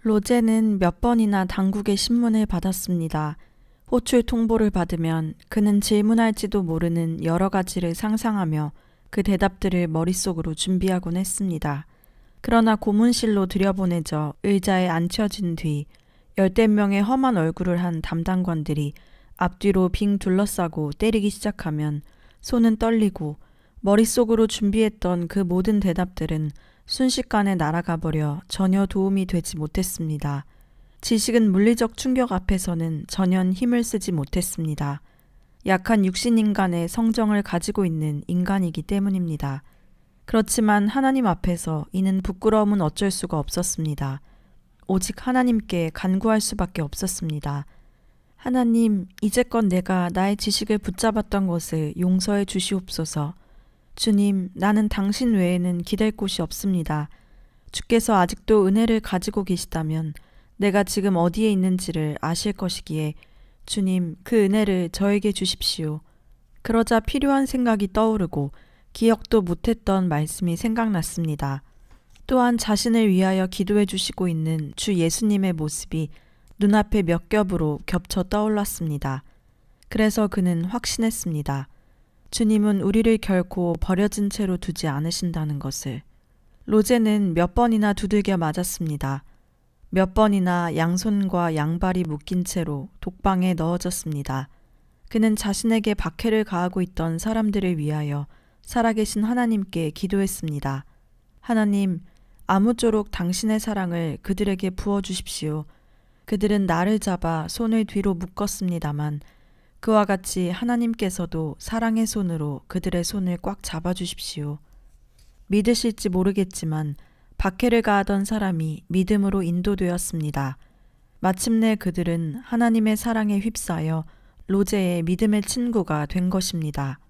로제는 몇 번이나 당국의 신문을 받았습니다. 호출 통보를 받으면 그는 질문할지도 모르는 여러 가지를 상상하며 그 대답들을 머릿속으로 준비하곤 했습니다. 그러나 고문실로 들여보내져 의자에 앉혀진 뒤 열댓 명의 험한 얼굴을 한 담당관들이 앞뒤로 빙 둘러싸고 때리기 시작하면 손은 떨리고 머릿속으로 준비했던 그 모든 대답들은 순식간에 날아가 버려 전혀 도움이 되지 못했습니다. 지식은 물리적 충격 앞에서는 전혀 힘을 쓰지 못했습니다. 약한 육신인간의 성정을 가지고 있는 인간이기 때문입니다. 그렇지만 하나님 앞에서 이는 부끄러움은 어쩔 수가 없었습니다. 오직 하나님께 간구할 수밖에 없었습니다. 하나님, 이제껏 내가 나의 지식을 붙잡았던 것을 용서해 주시옵소서. 주님, 나는 당신 외에는 기댈 곳이 없습니다. 주께서 아직도 은혜를 가지고 계시다면 내가 지금 어디에 있는지를 아실 것이기에 주님, 그 은혜를 저에게 주십시오. 그러자 필요한 생각이 떠오르고 기억도 못했던 말씀이 생각났습니다. 또한 자신을 위하여 기도해 주시고 있는 주 예수님의 모습이 눈앞에 몇 겹으로 겹쳐 떠올랐습니다. 그래서 그는 확신했습니다. 주님은 우리를 결코 버려진 채로 두지 않으신다는 것을. 로제는 몇 번이나 두들겨 맞았습니다. 몇 번이나 양손과 양발이 묶인 채로 독방에 넣어졌습니다. 그는 자신에게 박해를 가하고 있던 사람들을 위하여 살아계신 하나님께 기도했습니다. 하나님, 아무쪼록 당신의 사랑을 그들에게 부어주십시오. 그들은 나를 잡아 손을 뒤로 묶었습니다만 그와 같이 하나님께서도 사랑의 손으로 그들의 손을 꽉 잡아주십시오. 믿으실지 모르겠지만 박해를 가하던 사람이 믿음으로 인도되었습니다. 마침내 그들은 하나님의 사랑에 휩싸여 로제의 믿음의 친구가 된 것입니다.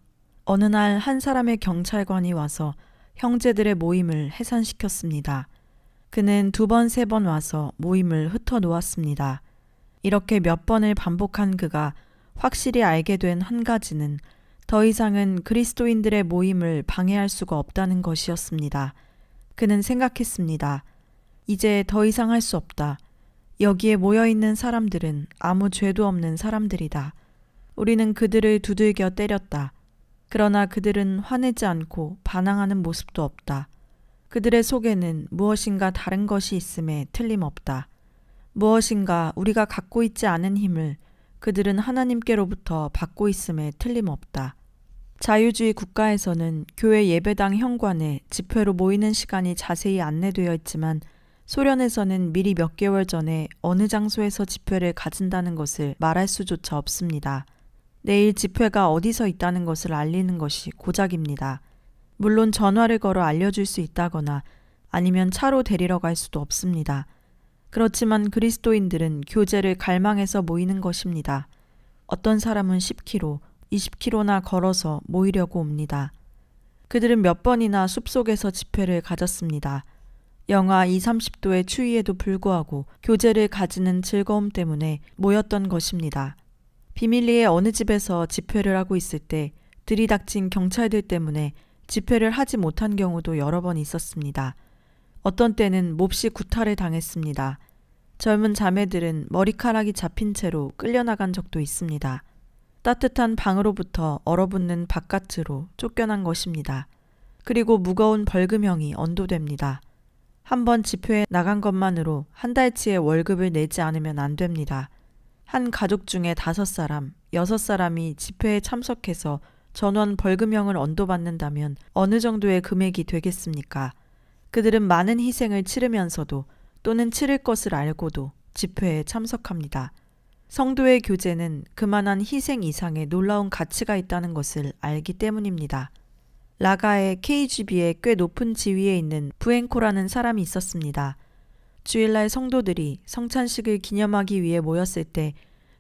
어느 날 한 사람의 경찰관이 와서 형제들의 모임을 해산시켰습니다. 그는 2번, 3번 와서 모임을 흩어놓았습니다. 이렇게 몇 번을 반복한 그가 확실히 알게 된 한 가지는 더 이상은 그리스도인들의 모임을 방해할 수가 없다는 것이었습니다. 그는 생각했습니다. 이제 더 이상 할 수 없다. 여기에 모여있는 사람들은 아무 죄도 없는 사람들이다. 우리는 그들을 두들겨 때렸다. 그러나 그들은 화내지 않고 반항하는 모습도 없다. 그들의 속에는 무엇인가 다른 것이 있음에 틀림없다. 무엇인가 우리가 갖고 있지 않은 힘을 그들은 하나님께로부터 받고 있음에 틀림없다. 자유주의 국가에서는 교회 예배당 현관에 집회로 모이는 시간이 자세히 안내되어 있지만 소련에서는 미리 몇 개월 전에 어느 장소에서 집회를 가진다는 것을 말할 수조차 없습니다. 내일 집회가 어디서 있다는 것을 알리는 것이 고작입니다. 물론 전화를 걸어 알려줄 수 있다거나 아니면 차로 데리러 갈 수도 없습니다. 그렇지만 그리스도인들은 교제를 갈망해서 모이는 것입니다. 어떤 사람은 10km, 20km나 걸어서 모이려고 옵니다. 그들은 몇 번이나 숲속에서 집회를 가졌습니다. 영하 20, 30도의 추위에도 불구하고 교제를 가지는 즐거움 때문에 모였던 것입니다. 비밀리에 어느 집에서 집회를 하고 있을 때 들이닥친 경찰들 때문에 집회를 하지 못한 경우도 여러 번 있었습니다. 어떤 때는 몹시 구타를 당했습니다. 젊은 자매들은 머리카락이 잡힌 채로 끌려나간 적도 있습니다. 따뜻한 방으로부터 얼어붙는 바깥으로 쫓겨난 것입니다. 그리고 무거운 벌금형이 언도됩니다. 한번 집회에 나간 것만으로 한 달치의 월급을 내지 않으면 안 됩니다. 한 가족 중에 5사람, 6사람이 집회에 참석해서 전원 벌금형을 언도받는다면 어느 정도의 금액이 되겠습니까? 그들은 많은 희생을 치르면서도 또는 치를 것을 알고도 집회에 참석합니다. 성도의 교제는 그만한 희생 이상의 놀라운 가치가 있다는 것을 알기 때문입니다. 라가의 KGB의 꽤 높은 지위에 있는 부엔코라는 사람이 있었습니다. 주일날 성도들이 성찬식을 기념하기 위해 모였을 때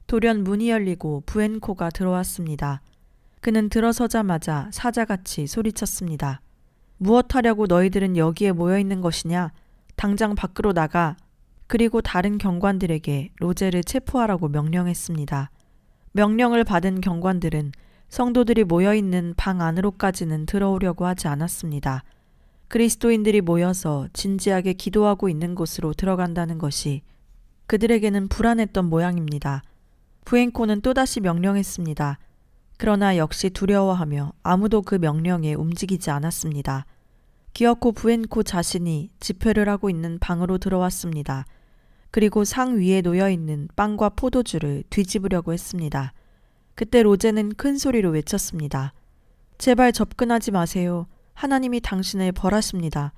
돌연 문이 열리고 부엔코가 들어왔습니다. 그는 들어서자마자 사자같이 소리쳤습니다. 무엇하려고 너희들은 여기에 모여있는 것이냐? 당장 밖으로 나가. 그리고 다른 경관들에게 로제를 체포하라고 명령했습니다. 명령을 받은 경관들은 성도들이 모여있는 방 안으로까지는 들어오려고 하지 않았습니다. 그리스도인들이 모여서 진지하게 기도하고 있는 곳으로 들어간다는 것이 그들에게는 불안했던 모양입니다. 부엔코는 또다시 명령했습니다. 그러나 역시 두려워하며 아무도 그 명령에 움직이지 않았습니다. 기어코 부엔코 자신이 집회를 하고 있는 방으로 들어왔습니다. 그리고 상 위에 놓여있는 빵과 포도주를 뒤집으려고 했습니다. 그때 로제는 큰 소리로 외쳤습니다. 제발 접근하지 마세요. 하나님이 당신을 벌하십니다.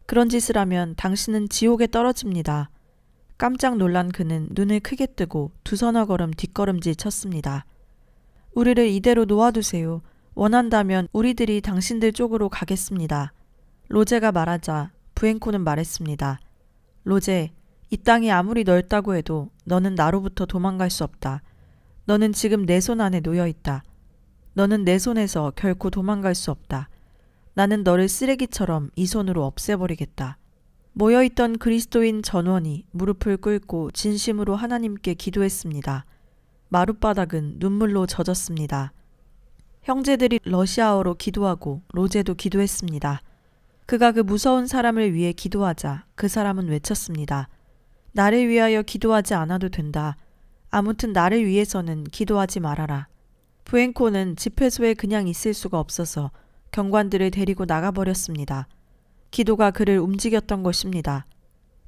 그런 짓을 하면 당신은 지옥에 떨어집니다. 깜짝 놀란 그는 눈을 크게 뜨고 두서너 걸음 뒷걸음질 쳤습니다. 우리를 이대로 놓아두세요. 원한다면 우리들이 당신들 쪽으로 가겠습니다. 로제가 말하자 부엔코는 말했습니다. 로제, 이 땅이 아무리 넓다고 해도 너는 나로부터 도망갈 수 없다. 너는 지금 내 손 안에 놓여있다. 너는 내 손에서 결코 도망갈 수 없다. 나는 너를 쓰레기처럼 이 손으로 없애버리겠다. 모여있던 그리스도인 전원이 무릎을 꿇고 진심으로 하나님께 기도했습니다. 마룻바닥은 눈물로 젖었습니다. 형제들이 러시아어로 기도하고 로제도 기도했습니다. 그가 그 무서운 사람을 위해 기도하자 그 사람은 외쳤습니다. 나를 위하여 기도하지 않아도 된다. 아무튼 나를 위해서는 기도하지 말아라. 부엔코는 집회소에 그냥 있을 수가 없어서 경관들을 데리고 나가버렸습니다. 기도가 그를 움직였던 것입니다.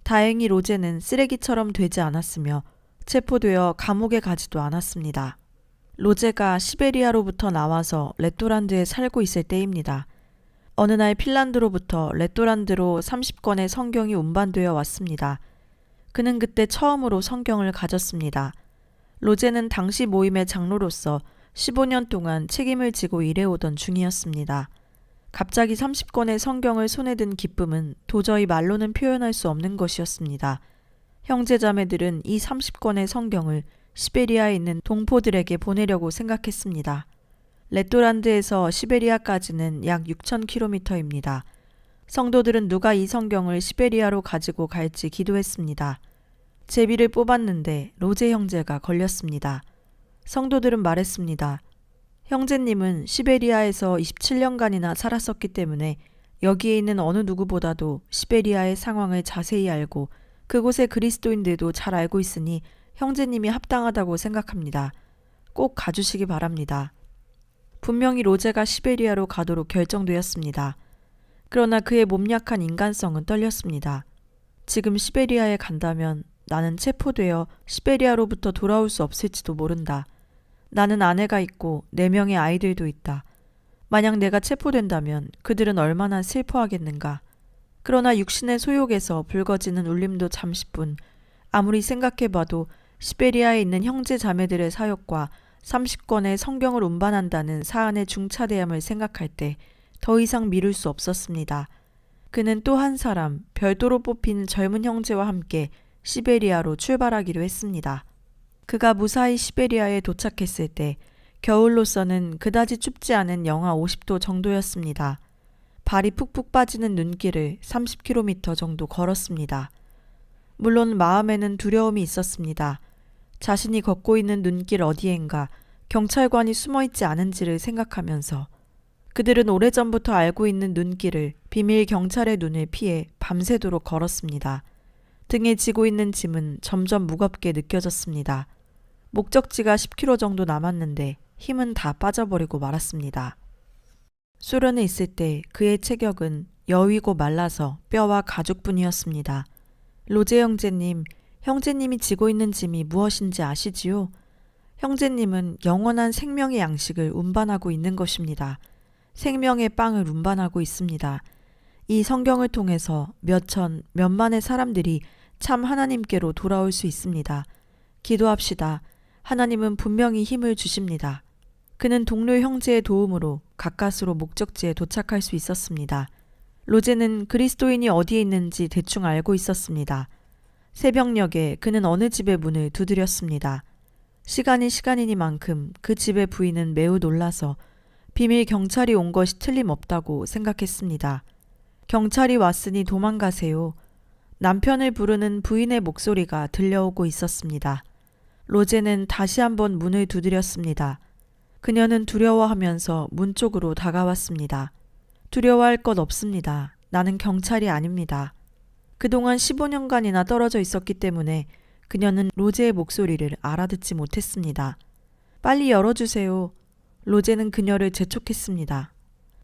다행히 로제는 쓰레기처럼 되지 않았으며 체포되어 감옥에 가지도 않았습니다. 로제가 시베리아로부터 나와서 레토란드에 살고 있을 때입니다. 어느 날 핀란드로부터 레토란드로 30권의 성경이 운반되어 왔습니다. 그는 그때 처음으로 성경을 가졌습니다. 로제는 당시 모임의 장로로서 15년 동안 책임을 지고 일해오던 중이었습니다. 갑자기 30권의 성경을 손에 든 기쁨은 도저히 말로는 표현할 수 없는 것이었습니다. 형제자매들은 이 30권의 성경을 시베리아에 있는 동포들에게 보내려고 생각했습니다. 레토란드에서 시베리아까지는 약 6,000km입니다. 성도들은 누가 이 성경을 시베리아로 가지고 갈지 기도했습니다. 제비를 뽑았는데 로제 형제가 걸렸습니다. 성도들은 말했습니다. 형제님은 시베리아에서 27년간이나 살았었기 때문에 여기에 있는 어느 누구보다도 시베리아의 상황을 자세히 알고 그곳의 그리스도인들도 잘 알고 있으니 형제님이 합당하다고 생각합니다. 꼭 가주시기 바랍니다. 분명히 로제가 시베리아로 가도록 결정되었습니다. 그러나 그의 몸약한 인간성은 떨렸습니다. 지금 시베리아에 간다면 나는 체포되어 시베리아로부터 돌아올 수 없을지도 모른다. 나는 아내가 있고 4명의 아이들도 있다. 만약 내가 체포된다면 그들은 얼마나 슬퍼하겠는가. 그러나 육신의 소욕에서 불거지는 울림도 잠시뿐. 아무리 생각해봐도 시베리아에 있는 형제 자매들의 사역과 30권의 성경을 운반한다는 사안의 중차대함을 생각할 때 더 이상 미룰 수 없었습니다. 그는 또 한 사람, 별도로 뽑힌 젊은 형제와 함께 시베리아로 출발하기로 했습니다. 그가 무사히 시베리아에 도착했을 때 겨울로서는 그다지 춥지 않은 영하 50도 정도였습니다. 발이 푹푹 빠지는 눈길을 30km 정도 걸었습니다. 물론 마음에는 두려움이 있었습니다. 자신이 걷고 있는 눈길 어디엔가 경찰관이 숨어있지 않은지를 생각하면서 그들은 오래전부터 알고 있는 눈길을 비밀 경찰의 눈을 피해 밤새도록 걸었습니다. 등에 지고 있는 짐은 점점 무겁게 느껴졌습니다. 목적지가 10km 정도 남았는데 힘은 다 빠져버리고 말았습니다. 소련에 있을 때 그의 체격은 여위고 말라서 뼈와 가죽뿐이었습니다. 로제 형제님, 형제님이 지고 있는 짐이 무엇인지 아시지요? 형제님은 영원한 생명의 양식을 운반하고 있는 것입니다. 생명의 빵을 운반하고 있습니다. 이 성경을 통해서 몇천, 몇만의 사람들이 참 하나님께로 돌아올 수 있습니다. 기도합시다. 하나님은 분명히 힘을 주십니다. 그는 동료 형제의 도움으로 가까스로 목적지에 도착할 수 있었습니다. 로제는 그리스도인이 어디에 있는지 대충 알고 있었습니다. 새벽녘에 그는 어느 집의 문을 두드렸습니다. 시간이 시간이니만큼 그 집의 부인은 매우 놀라서 비밀 경찰이 온 것이 틀림없다고 생각했습니다. 경찰이 왔으니 도망가세요. 남편을 부르는 부인의 목소리가 들려오고 있었습니다. 로제는 다시 한번 문을 두드렸습니다. 그녀는 두려워하면서 문 쪽으로 다가왔습니다. 두려워할 것 없습니다. 나는 경찰이 아닙니다. 그동안 15년간이나 떨어져 있었기 때문에 그녀는 로제의 목소리를 알아듣지 못했습니다. 빨리 열어주세요. 로제는 그녀를 재촉했습니다.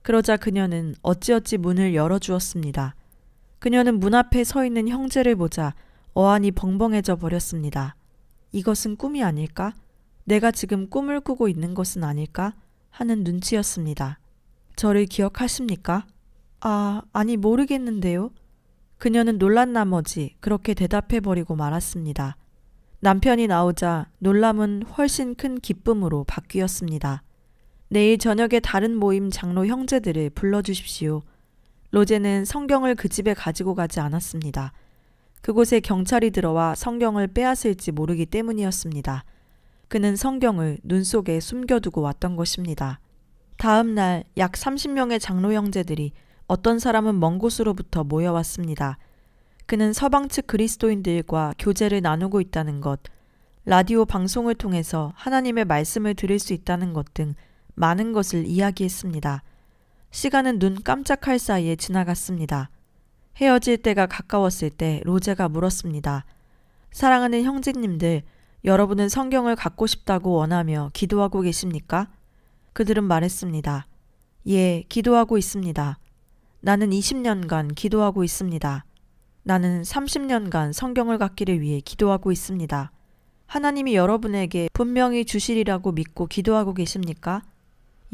그러자 그녀는 어찌어찌 문을 열어주었습니다. 그녀는 문 앞에 서 있는 형제를 보자 어안이 벙벙해져 버렸습니다. 이것은 꿈이 아닐까? 내가 지금 꿈을 꾸고 있는 것은 아닐까? 하는 눈치였습니다. 저를 기억하십니까? 아니 모르겠는데요. 그녀는 놀란 나머지 그렇게 대답해버리고 말았습니다. 남편이 나오자 놀람은 훨씬 큰 기쁨으로 바뀌었습니다. 내일 저녁에 다른 모임 장로 형제들을 불러주십시오. 로제는 성경을 그 집에 가지고 가지 않았습니다. 그곳에 경찰이 들어와 성경을 빼앗을지 모르기 때문이었습니다. 그는 성경을 눈 속에 숨겨두고 왔던 것입니다. 다음 날 약 30명의 장로 형제들이 어떤 사람은 먼 곳으로부터 모여왔습니다. 그는 서방 측 그리스도인들과 교제를 나누고 있다는 것, 라디오 방송을 통해서 하나님의 말씀을 들을 수 있다는 것 등 많은 것을 이야기했습니다. 시간은 눈 깜짝할 사이에 지나갔습니다. 헤어질 때가 가까웠을 때 로제가 물었습니다. 사랑하는 형제님들, 여러분은 성경을 갖고 싶다고 원하며 기도하고 계십니까? 그들은 말했습니다. 예, 기도하고 있습니다. 나는 20년간 기도하고 있습니다. 나는 30년간 성경을 갖기를 위해 기도하고 있습니다. 하나님이 여러분에게 분명히 주시리라고 믿고 기도하고 계십니까?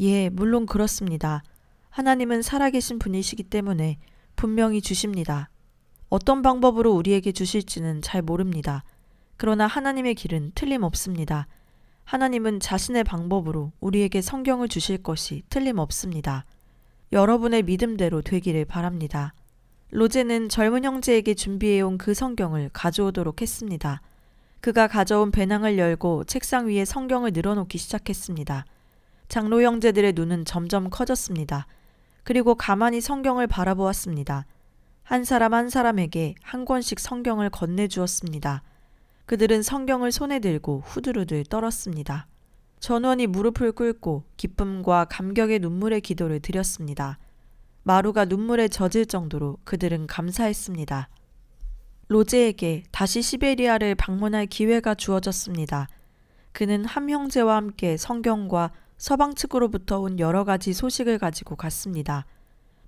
예, 물론 그렇습니다. 하나님은 살아계신 분이시기 때문에 분명히 주십니다. 어떤 방법으로 우리에게 주실지는 잘 모릅니다. 그러나 하나님의 길은 틀림없습니다. 하나님은 자신의 방법으로 우리에게 성경을 주실 것이 틀림없습니다. 여러분의 믿음대로 되기를 바랍니다. 로제는 젊은 형제에게 준비해온 그 성경을 가져오도록 했습니다. 그가 가져온 배낭을 열고 책상 위에 성경을 늘어놓기 시작했습니다. 장로 형제들의 눈은 점점 커졌습니다. 그리고 가만히 성경을 바라보았습니다. 한 사람 한 사람에게 한 권씩 성경을 건네주었습니다. 그들은 성경을 손에 들고 후두루들 떨었습니다. 전원이 무릎을 꿇고 기쁨과 감격의 눈물의 기도를 드렸습니다. 마루가 눈물에 젖을 정도로 그들은 감사했습니다. 로제에게 다시 시베리아를 방문할 기회가 주어졌습니다. 그는 함 형제와 함께 성경과 서방 측으로부터 온 여러 가지 소식을 가지고 갔습니다.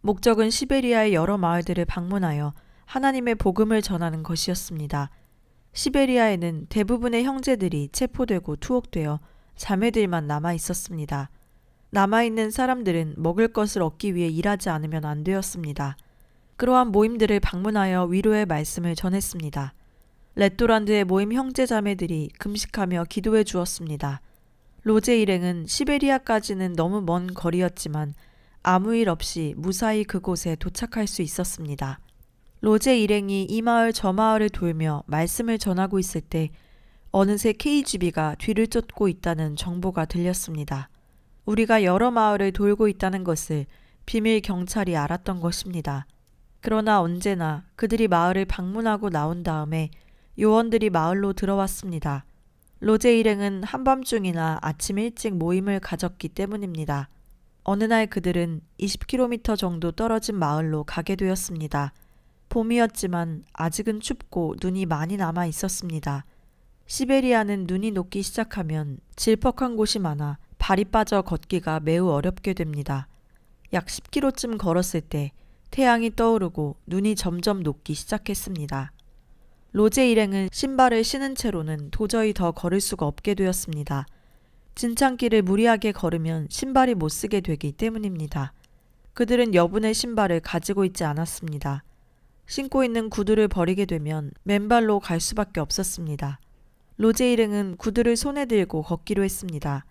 목적은 시베리아의 여러 마을들을 방문하여 하나님의 복음을 전하는 것이었습니다. 시베리아에는 대부분의 형제들이 체포되고 투옥되어 자매들만 남아 있었습니다. 남아있는 사람들은 먹을 것을 얻기 위해 일하지 않으면 안 되었습니다. 그러한 모임들을 방문하여 위로의 말씀을 전했습니다. 레토란드의 모임 형제자매들이 금식하며 기도해 주었습니다. 로제 일행은 시베리아까지는 너무 먼 거리였지만 아무 일 없이 무사히 그곳에 도착할 수 있었습니다. 로제 일행이 이 마을 저 마을을 돌며 말씀을 전하고 있을 때 어느새 KGB가 뒤를 쫓고 있다는 정보가 들렸습니다. 우리가 여러 마을을 돌고 있다는 것을 비밀 경찰이 알았던 것입니다. 그러나 언제나 그들이 마을을 방문하고 나온 다음에 요원들이 마을로 들어왔습니다. 로제 일행은 한밤중이나 아침 일찍 모임을 가졌기 때문입니다. 어느 날 그들은 20km 정도 떨어진 마을로 가게 되었습니다. 봄이었지만 아직은 춥고 눈이 많이 남아 있었습니다. 시베리아는 눈이 녹기 시작하면 질퍽한 곳이 많아 발이 빠져 걷기가 매우 어렵게 됩니다. 약 10km쯤 걸었을 때 태양이 떠오르고 눈이 점점 녹기 시작했습니다. 로제 일행은 신발을 신은 채로는 도저히 더 걸을 수가 없게 되었습니다. 진창길을 무리하게 걸으면 신발이 못 쓰게 되기 때문입니다. 그들은 여분의 신발을 가지고 있지 않았습니다. 신고 있는 구두를 버리게 되면 맨발로 갈 수밖에 없었습니다. 로제 일행은 구두를 손에 들고 걷기로 했습니다.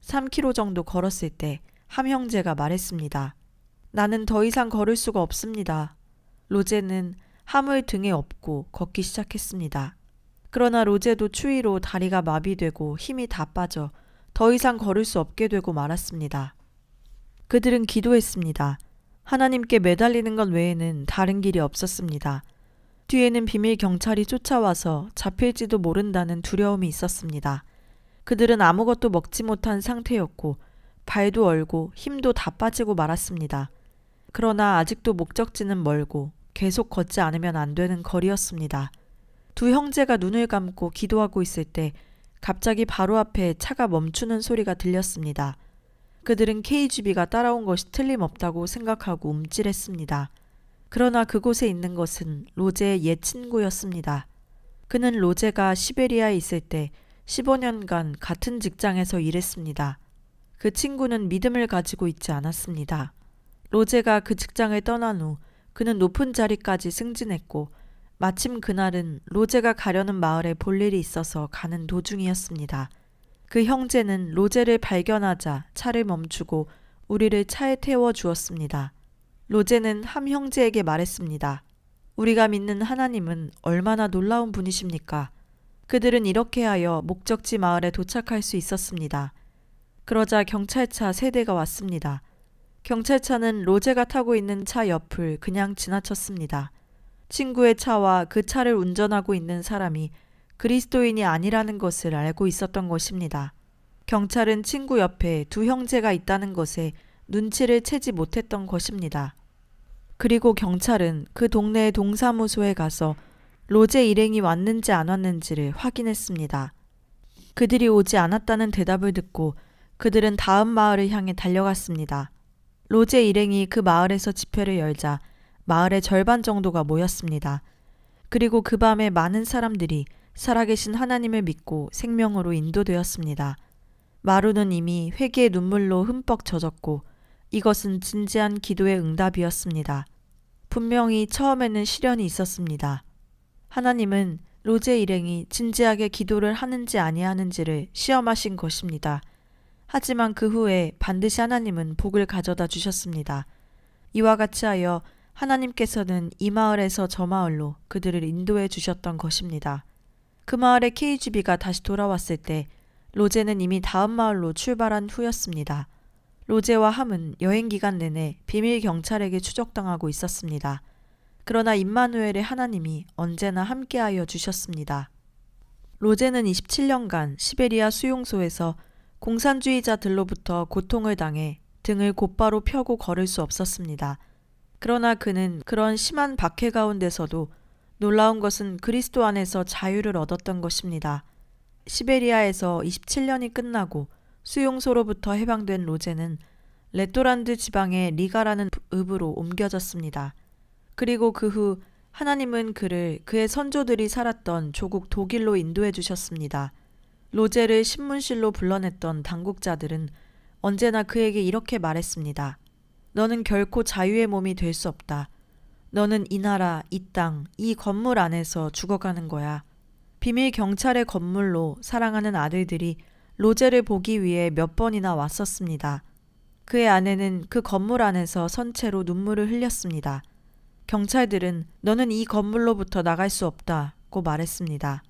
3km 정도 걸었을 때 함 형제가 말했습니다. 나는 더 이상 걸을 수가 없습니다. 로제는 함을 등에 업고 걷기 시작했습니다. 그러나 로제도 추위로 다리가 마비되고 힘이 다 빠져 더 이상 걸을 수 없게 되고 말았습니다. 그들은 기도했습니다. 하나님께 매달리는 것 외에는 다른 길이 없었습니다. 뒤에는 비밀 경찰이 쫓아와서 잡힐지도 모른다는 두려움이 있었습니다. 그들은 아무것도 먹지 못한 상태였고 발도 얼고 힘도 다 빠지고 말았습니다. 그러나 아직도 목적지는 멀고 계속 걷지 않으면 안 되는 거리였습니다. 두 형제가 눈을 감고 기도하고 있을 때 갑자기 바로 앞에 차가 멈추는 소리가 들렸습니다. 그들은 KGB가 따라온 것이 틀림없다고 생각하고 움찔했습니다. 그러나 그곳에 있는 것은 로제의 옛 친구였습니다. 그는 로제가 시베리아에 있을 때 15년간 같은 직장에서 일했습니다. 그 친구는 믿음을 가지고 있지 않았습니다. 로제가 그 직장을 떠난 후 그는 높은 자리까지 승진했고 마침 그날은 로제가 가려는 마을에 볼 일이 있어서 가는 도중이었습니다. 그 형제는 로제를 발견하자 차를 멈추고 우리를 차에 태워 주었습니다. 로제는 함 형제에게 말했습니다. 우리가 믿는 하나님은 얼마나 놀라운 분이십니까? 그들은 이렇게 하여 목적지 마을에 도착할 수 있었습니다. 그러자 경찰차 3대가 왔습니다. 경찰차는 로제가 타고 있는 차 옆을 그냥 지나쳤습니다. 친구의 차와 그 차를 운전하고 있는 사람이 그리스도인이 아니라는 것을 알고 있었던 것입니다. 경찰은 친구 옆에 두 형제가 있다는 것에 눈치를 채지 못했던 것입니다. 그리고 경찰은 그 동네의 동사무소에 가서 로제 일행이 왔는지 안 왔는지를 확인했습니다. 그들이 오지 않았다는 대답을 듣고 그들은 다음 마을을 향해 달려갔습니다. 로제 일행이 그 마을에서 집회를 열자 마을의 절반 정도가 모였습니다. 그리고 그 밤에 많은 사람들이 살아계신 하나님을 믿고 생명으로 인도되었습니다. 마루는 이미 회개의 눈물로 흠뻑 젖었고 이것은 진지한 기도의 응답이었습니다. 분명히 처음에는 시련이 있었습니다. 하나님은 로제 일행이 진지하게 기도를 하는지 아니하는지를 시험하신 것입니다. 하지만 그 후에 반드시 하나님은 복을 가져다 주셨습니다. 이와 같이 하여 하나님께서는 이 마을에서 저 마을로 그들을 인도해 주셨던 것입니다. 그 마을에 KGB가 다시 돌아왔을 때 로제는 이미 다음 마을로 출발한 후였습니다. 로제와 함은 여행 기간 내내 비밀 경찰에게 추적당하고 있었습니다. 그러나 임마누엘의 하나님이 언제나 함께하여 주셨습니다. 로제는 27년간 시베리아 수용소에서 공산주의자들로부터 고통을 당해 등을 곧바로 펴고 걸을 수 없었습니다. 그러나 그는 그런 심한 박해 가운데서도 놀라운 것은 그리스도 안에서 자유를 얻었던 것입니다. 시베리아에서 27년이 끝나고 수용소로부터 해방된 로제는 레토란드 지방의 리가라는 읍으로 옮겨졌습니다. 그리고 그 후 하나님은 그를 그의 선조들이 살았던 조국 독일로 인도해 주셨습니다. 로제를 신문실로 불러냈던 당국자들은 언제나 그에게 이렇게 말했습니다. 너는 결코 자유의 몸이 될 수 없다. 너는 이 나라, 이 땅, 이 건물 안에서 죽어가는 거야. 비밀 경찰의 건물로 사랑하는 아들들이 로제를 보기 위해 몇 번이나 왔었습니다. 그의 아내는 그 건물 안에서 선체로 눈물을 흘렸습니다. 경찰들은 너는 이 건물로부터 나갈 수 없다고 말했습니다.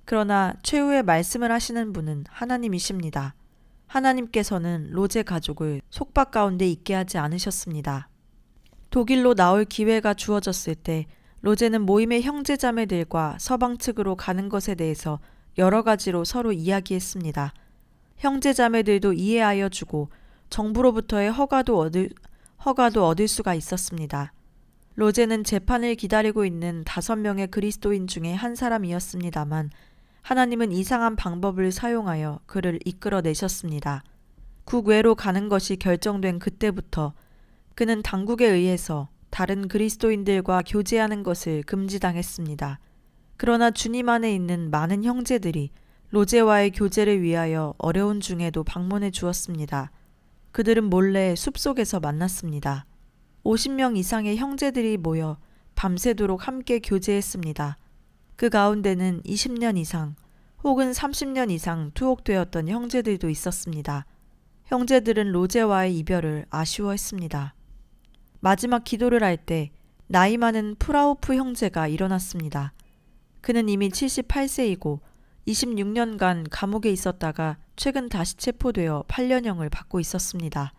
그러나 최후의 말씀을 하시는 분은 하나님이십니다. 하나님께서는 로제 가족을 속박 가운데 있게 하지 않으셨습니다. 독일로 나올 기회가 주어졌을 때 로제는 모임의 형제자매들과 서방 측으로 가는 것에 대해서 여러 가지로 서로 이야기했습니다. 형제자매들도 이해하여 주고 정부로부터의 허가도 얻을 수가 있었습니다. 로제는 재판을 기다리고 있는 5명의 그리스도인 중에 한 사람이었습니다만 하나님은 이상한 방법을 사용하여 그를 이끌어내셨습니다. 국외로 가는 것이 결정된 그때부터 그는 당국에 의해서 다른 그리스도인들과 교제하는 것을 금지당했습니다. 그러나 주님 안에 있는 많은 형제들이 로제와의 교제를 위하여 어려운 중에도 방문해 주었습니다. 그들은 몰래 숲속에서 만났습니다. 50명 이상의 형제들이 모여 밤새도록 함께 교제했습니다. 그 가운데는 20년 이상 혹은 30년 이상 투옥되었던 형제들도 있었습니다. 형제들은 로제와의 이별을 아쉬워했습니다. 마지막 기도를 할 때 나이 많은 프라우프 형제가 일어났습니다. 그는 이미 78세이고 26년간 감옥에 있었다가 최근 다시 체포되어 8년형을 받고 있었습니다.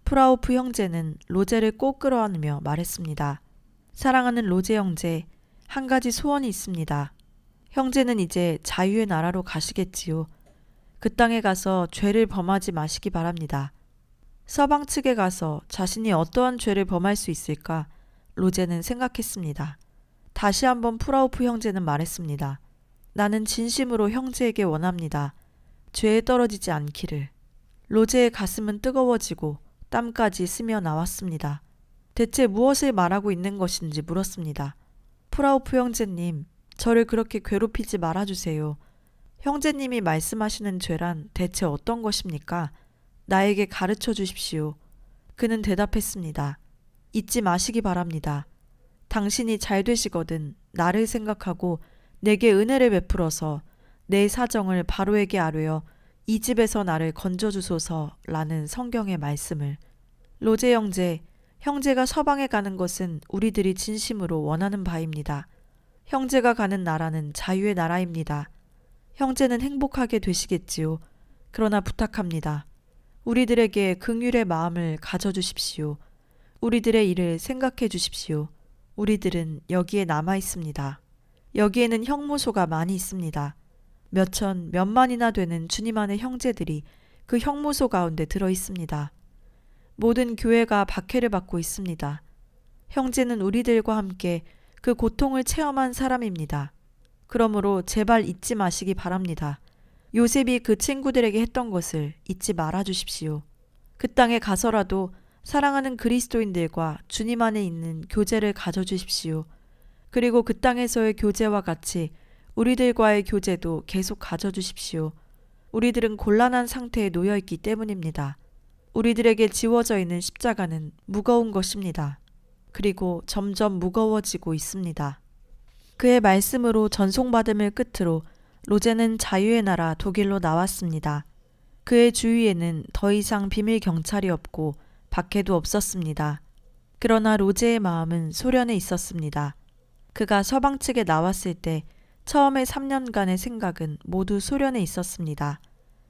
프라우프 형제는 로제를 꼭 끌어안으며 말했습니다. 사랑하는 로제 형제, 한 가지 소원이 있습니다. 형제는 이제 자유의 나라로 가시겠지요. 그 땅에 가서 죄를 범하지 마시기 바랍니다. 서방 측에 가서 자신이 어떠한 죄를 범할 수 있을까 로제는 생각했습니다. 다시 한번 프라우프 형제는 말했습니다. 나는 진심으로 형제에게 원합니다. 죄에 떨어지지 않기를. 로제의 가슴은 뜨거워지고 땀까지 스며 나왔습니다. 대체 무엇을 말하고 있는 것인지 물었습니다. 프라우프 형제님, 저를 그렇게 괴롭히지 말아주세요. 형제님이 말씀하시는 죄란 대체 어떤 것입니까? 나에게 가르쳐 주십시오. 그는 대답했습니다. 잊지 마시기 바랍니다. 당신이 잘 되시거든 나를 생각하고 내게 은혜를 베풀어서 내 사정을 바로에게 아뢰어 이 집에서 나를 건져주소서라는 성경의 말씀을. 로제 형제, 형제가 서방에 가는 것은 우리들이 진심으로 원하는 바입니다. 형제가 가는 나라는 자유의 나라입니다. 형제는 행복하게 되시겠지요. 그러나 부탁합니다. 우리들에게 긍휼의 마음을 가져주십시오. 우리들의 일을 생각해 주십시오. 우리들은 여기에 남아 있습니다. 여기에는 형무소가 많이 있습니다. 몇천, 몇만이나 되는 주님 안의 형제들이 그 형무소 가운데 들어 있습니다. 모든 교회가 박해를 받고 있습니다. 형제는 우리들과 함께 그 고통을 체험한 사람입니다. 그러므로 제발 잊지 마시기 바랍니다. 요셉이 그 친구들에게 했던 것을 잊지 말아 주십시오. 그 땅에 가서라도 사랑하는 그리스도인들과 주님 안에 있는 교제를 가져주십시오. 그리고 그 땅에서의 교제와 같이 우리들과의 교제도 계속 가져주십시오. 우리들은 곤란한 상태에 놓여 있기 때문입니다. 우리들에게 지워져 있는 십자가는 무거운 것입니다. 그리고 점점 무거워지고 있습니다. 그의 말씀으로 전송받음을 끝으로 로제는 자유의 나라 독일로 나왔습니다. 그의 주위에는 더 이상 비밀 경찰이 없고 박해도 없었습니다. 그러나 로제의 마음은 소련에 있었습니다. 그가 서방 측에 나왔을 때 처음의 3년간의 생각은 모두 소련에 있었습니다.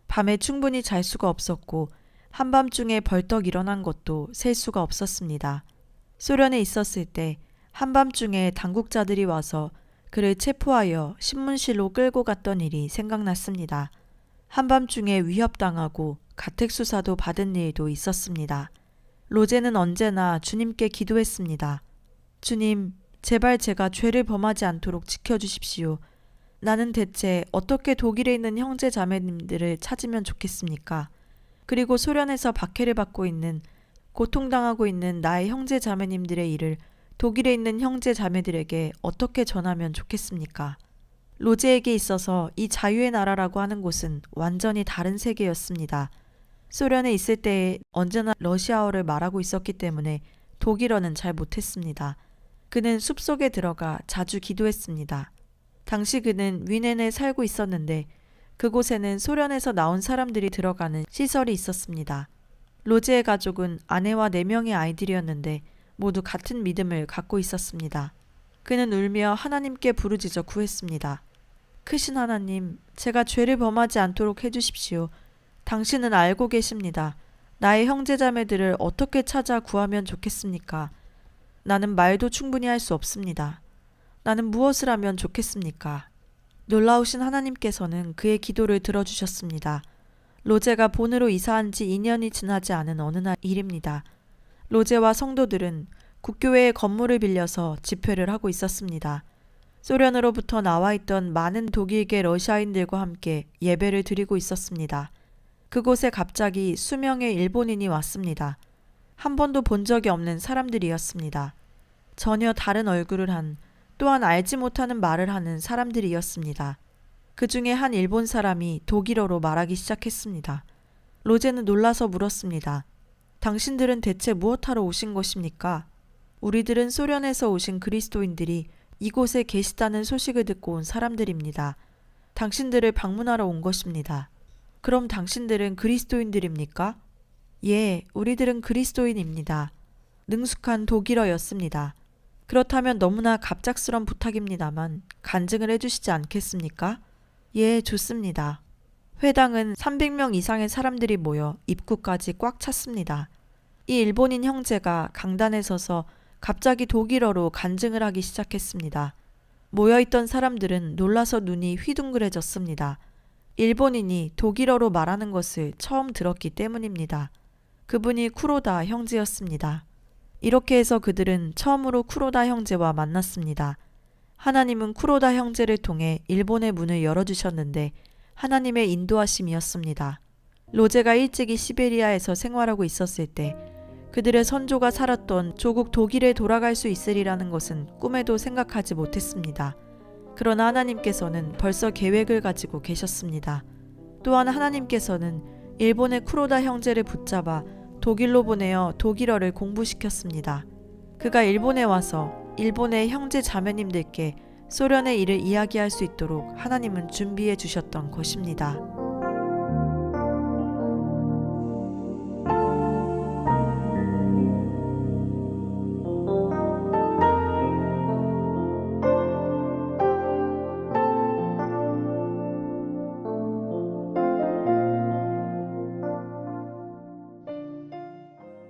밤에 충분히 잘 수가 없었고 한밤중에 벌떡 일어난 것도 셀 수가 없었습니다. 소련에 있었을 때 한밤중에 당국자들이 와서 그를 체포하여 신문실로 끌고 갔던 일이 생각났습니다. 한밤중에 위협당하고 가택수사도 받은 일도 있었습니다. 로제는 언제나 주님께 기도했습니다. 주님, 제발 제가 죄를 범하지 않도록 지켜주십시오. 나는 대체 어떻게 독일에 있는 형제 자매님들을 찾으면 좋겠습니까? 그리고 소련에서 박해를 받고 있는, 고통당하고 있는 나의 형제 자매님들의 일을 독일에 있는 형제 자매들에게 어떻게 전하면 좋겠습니까? 로제에게 있어서 이 자유의 나라라고 하는 곳은 완전히 다른 세계였습니다. 소련에 있을 때에 언제나 러시아어를 말하고 있었기 때문에 독일어는 잘 못했습니다. 그는 숲속에 들어가 자주 기도했습니다. 당시 그는 위넨에 살고 있었는데 그곳에는 소련에서 나온 사람들이 들어가는 시설이 있었습니다. 로제의 가족은 아내와 4명의 아이들이었는데 모두 같은 믿음을 갖고 있었습니다. 그는 울며 하나님께 부르짖어 구했습니다. 크신 하나님, 제가 죄를 범하지 않도록 해주십시오. 당신은 알고 계십니다. 나의 형제자매들을 어떻게 찾아 구하면 좋겠습니까? 나는 말도 충분히 할 수 없습니다. 나는 무엇을 하면 좋겠습니까? 놀라우신 하나님께서는 그의 기도를 들어주셨습니다. 로제가 본으로 이사한 지 2년이 지나지 않은 어느 날 일입니다. 로제와 성도들은 국교회의 건물을 빌려서 집회를 하고 있었습니다. 소련으로부터 나와 있던 많은 독일계 러시아인들과 함께 예배를 드리고 있었습니다. 그곳에 갑자기 수명의 일본인이 왔습니다. 한 번도 본 적이 없는 사람들이었습니다. 전혀 다른 얼굴을 한, 또한 알지 못하는 말을 하는 사람들이었습니다. 그 중에 한 일본 사람이 독일어로 말하기 시작했습니다. 로제는 놀라서 물었습니다. 당신들은 대체 무엇하러 오신 것입니까? 우리들은 소련에서 오신 그리스도인들이 이곳에 계시다는 소식을 듣고 온 사람들입니다. 당신들을 방문하러 온 것입니다. 그럼 당신들은 그리스도인들입니까? 예, 우리들은 그리스도인입니다. 능숙한 독일어였습니다. 그렇다면 너무나 갑작스런 부탁입니다만 간증을 해주시지 않겠습니까? 예, 좋습니다. 회당은 300명 이상의 사람들이 모여 입구까지 꽉 찼습니다. 이 일본인 형제가 강단에 서서 갑자기 독일어로 간증을 하기 시작했습니다. 모여있던 사람들은 놀라서 눈이 휘둥그레졌습니다. 일본인이 독일어로 말하는 것을 처음 들었기 때문입니다. 그분이 쿠로다 형제였습니다. 이렇게 해서 그들은 처음으로 쿠로다 형제와 만났습니다. 하나님은 쿠로다 형제를 통해 일본의 문을 열어주셨는데 하나님의 인도하심이었습니다. 로제가 일찍이 시베리아에서 생활하고 있었을 때 그들의 선조가 살았던 조국 독일에 돌아갈 수 있으리라는 것은 꿈에도 생각하지 못했습니다. 그러나 하나님께서는 벌써 계획을 가지고 계셨습니다. 또한 하나님께서는 일본의 쿠로다 형제를 붙잡아 독일로 보내어 독일어를 공부시켰습니다. 그가 일본에 와서 일본의 형제 자매님들께 소련의 일을 이야기할 수 있도록 하나님은 준비해 주셨던 것입니다.